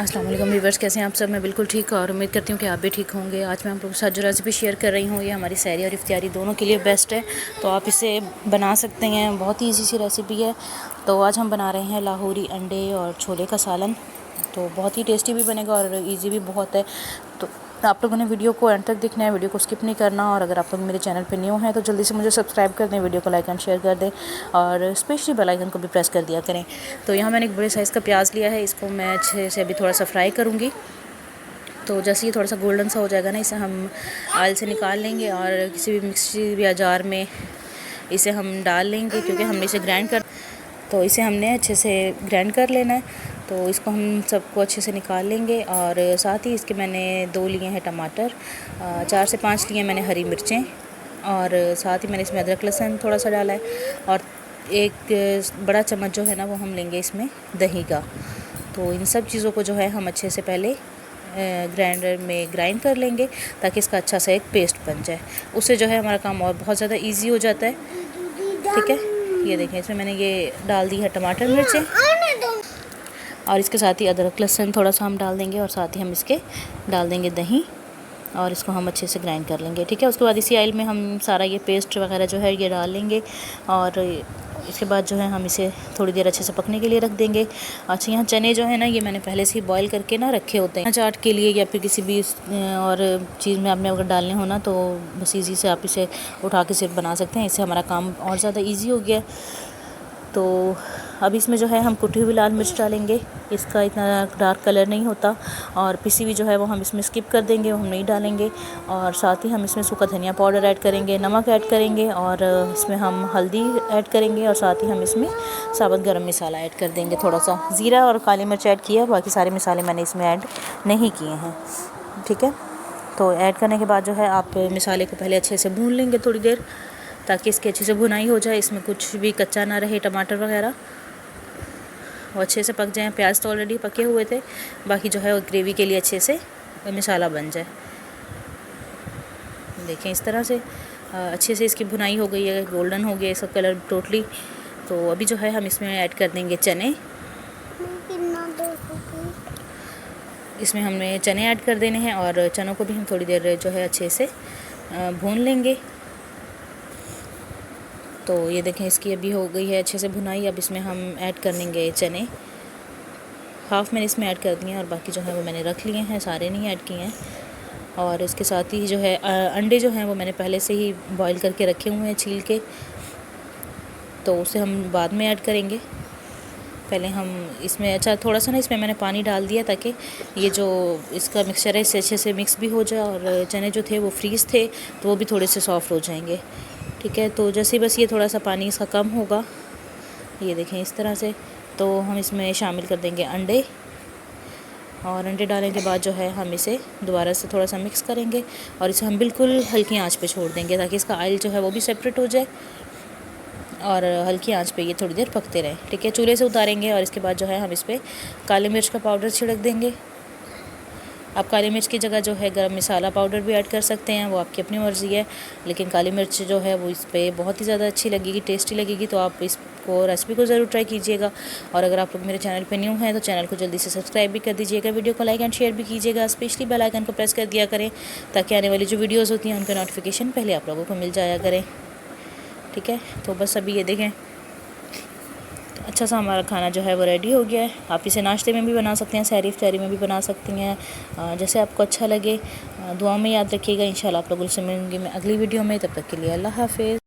अस्सलाम वालेकुम व्यूअर्स, कैसे हैं आप सब। मैं बिल्कुल ठीक हूँ और उम्मीद करती हूँ कि आप भी ठीक होंगे। आज मैं आप लोगों के साथ जो रेसिपी शेयर कर रही हूँ ये हमारी सहरी और इफ्तियारी दोनों के लिए बेस्ट है, तो आप इसे बना सकते हैं। बहुत ही ईजी सी रेसिपी है। तो आज हम बना रहे हैं लाहौरी अंडे और छोले का सालन। तो बहुत ही टेस्टी भी बनेगा और ईजी भी बहुत है। तो आप लोगों ने वीडियो को एंड तक देखना है, वीडियो को स्किप नहीं करना। और अगर आप लोग मेरे चैनल पे न्यू हैं तो जल्दी से मुझे सब्सक्राइब कर दें, वीडियो को लाइक एंड शेयर कर दें और स्पेशली बेल आइकन को भी प्रेस कर दिया करें। तो यहाँ मैंने एक बड़े साइज़ का प्याज लिया है, इसको मैं अच्छे से अभी थोड़ा सा फ्राई करूँगी। तो जैसे ये थोड़ा सा गोल्डन सा हो जाएगा ना, इसे हम ऑयल से निकाल लेंगे और किसी भी मिक्सी या जार में इसे हम डाल लेंगे, क्योंकि हमने इसे ग्राइंड कर, तो इसे हमने अच्छे से ग्राइंड कर लेना है। तो इसको हम सबको अच्छे से निकाल लेंगे। और साथ ही इसके मैंने 2 लिए हैं टमाटर, 4 से 5 लिए मैंने हरी मिर्चें, और साथ ही मैंने इसमें अदरक लहसुन थोड़ा सा डाला है। और एक बड़ा चम्मच जो है ना वो हम लेंगे इसमें दही का। तो इन सब चीज़ों को जो है हम अच्छे से पहले ग्राइंडर में ग्राइंड कर लेंगे, ताकि इसका अच्छा सा एक पेस्ट बन जाए। उससे जो है हमारा काम और बहुत ज़्यादा ईजी हो जाता है। ठीक है, ये देखें, इसमें मैंने ये डाल दी है टमाटर मिर्चें, और इसके साथ ही अदरक लहसुन थोड़ा सा हम डाल देंगे, और साथ ही हम इसके डाल देंगे दही, और इसको हम अच्छे से ग्राइंड कर लेंगे। ठीक है, उसके बाद इसी ऑयल में हम सारा ये पेस्ट वगैरह जो है ये डाल लेंगे, और इसके बाद जो है हम इसे थोड़ी देर अच्छे से पकने के लिए रख देंगे। अच्छा, यहाँ चने जो है ना ये मैंने पहले से ही बॉईल करके ना रखे होते हैं चाट के लिए, या फिर किसी भी और चीज़ में आपने अगर डालने हो ना तो बस ईजी से आप इसे उठा के सिर्फ बना सकते हैं। इससे हमारा काम और ज़्यादा ईजी हो गया। तो अब इसमें जो है हम कुटी हुई लाल मिर्च डालेंगे, इसका इतना डार्क कलर नहीं होता। और पिसी हुई जो है वो हम इसमें स्किप कर देंगे, वो हम नहीं डालेंगे। और साथ ही हम इसमें सूखा धनिया पाउडर ऐड करेंगे, नमक ऐड करेंगे, और इसमें हम हल्दी ऐड करेंगे, और साथ ही हम इसमें साबुत गरम मसाला ऐड कर देंगे। थोड़ा सा ज़ीरा और काली मिर्च ऐड किया, बाकी सारे मसाले मैंने इसमें ऐड नहीं किए हैं। ठीक है, तो ऐड करने के बाद जो है आप मसाले को पहले अच्छे से भून लेंगे थोड़ी देर, ताकि इसकी अच्छे से भुनाई हो जाए, इसमें कुछ भी कच्चा ना रहे, टमाटर वगैरह वो अच्छे से पक जाएं। प्याज तो ऑलरेडी पके हुए थे, बाकी जो है वो ग्रेवी के लिए अच्छे से मसाला बन जाए। देखें, इस तरह से अच्छे से इसकी भुनाई हो गई है, गोल्डन हो गया इसका कलर टोटली। तो अभी जो है हम इसमें ऐड कर देंगे चने। इसमें हमने चने ऐड कर देने हैं, और चनों को भी हम थोड़ी देर जो है अच्छे से भून लेंगे। तो ये देखें, इसकी अभी हो गई है अच्छे से भुनाई। अब इसमें हम ऐड कर देंगे चने, हाफ़ मैंने इसमें ऐड कर दिए हैं, और बाकी जो है वो मैंने रख लिए हैं, सारे नहीं ऐड किए हैं। और इसके साथ ही जो है अंडे जो हैं वो मैंने पहले से ही बॉईल करके रखे हुए हैं छील के, तो उसे हम बाद में ऐड करेंगे। पहले हम इसमें थोड़ा सा ना इसमें मैंने पानी डाल दिया, ताकि ये जो इसका मिक्सचर है इससे अच्छे से मिक्स भी हो जाए, और चने जो थे वो फ्रीज़ थे तो वो भी थोड़े से सॉफ्ट हो जाएंगे। ठीक है, तो जैसे बस ये थोड़ा सा पानी इसका कम होगा, ये देखें इस तरह से, तो हम इसमें शामिल कर देंगे अंडे। और अंडे डालने के बाद जो है हम इसे दोबारा से थोड़ा सा मिक्स करेंगे, और इसे हम बिल्कुल हल्की आंच पे छोड़ देंगे, ताकि इसका ऑयल जो है वो भी सेपरेट हो जाए, और हल्की आंच पे ये थोड़ी देर पकते रहें। ठीक है, चूल्हे से उतारेंगे, और इसके बाद जो है हम इस पर काली मिर्च का पाउडर छिड़क देंगे। आप काली मिर्च की जगह जो है गरम मसाला पाउडर भी ऐड कर सकते हैं, वो आपकी अपनी मर्ज़ी है, लेकिन काली मिर्च जो है वो इस पर बहुत ही ज़्यादा अच्छी लगेगी, टेस्टी लगेगी। तो आप इसको रेसिपी को ज़रूर ट्राई कीजिएगा। और अगर आप लोग मेरे चैनल पे न्यू हैं तो चैनल को जल्दी से सब्सक्राइब भी कर दीजिएगा, वीडियो को लाइक एंड शेयर भी कीजिएगा, स्पेशली बेल आइकन को प्रेस कर दिया करें, ताकि आने वाली जो वीडियोज़ होती हैं उनका नोटिफिकेशन पहले आप लोगों को मिल जाया करें। ठीक है, तो बस अभी ये देखें, अच्छा सा हमारा खाना जो है वो रेडी हो गया है। आप इसे नाश्ते में भी बना सकते हैं, सहरी इफ्तारी में भी बना सकती हैं, जैसे आपको अच्छा लगे। दुआ में याद रखिएगा। इंशाल्लाह आप लोगों से मिलूंगी मैं अगली वीडियो में, तब तक के लिए अल्लाह हाफ़िज़।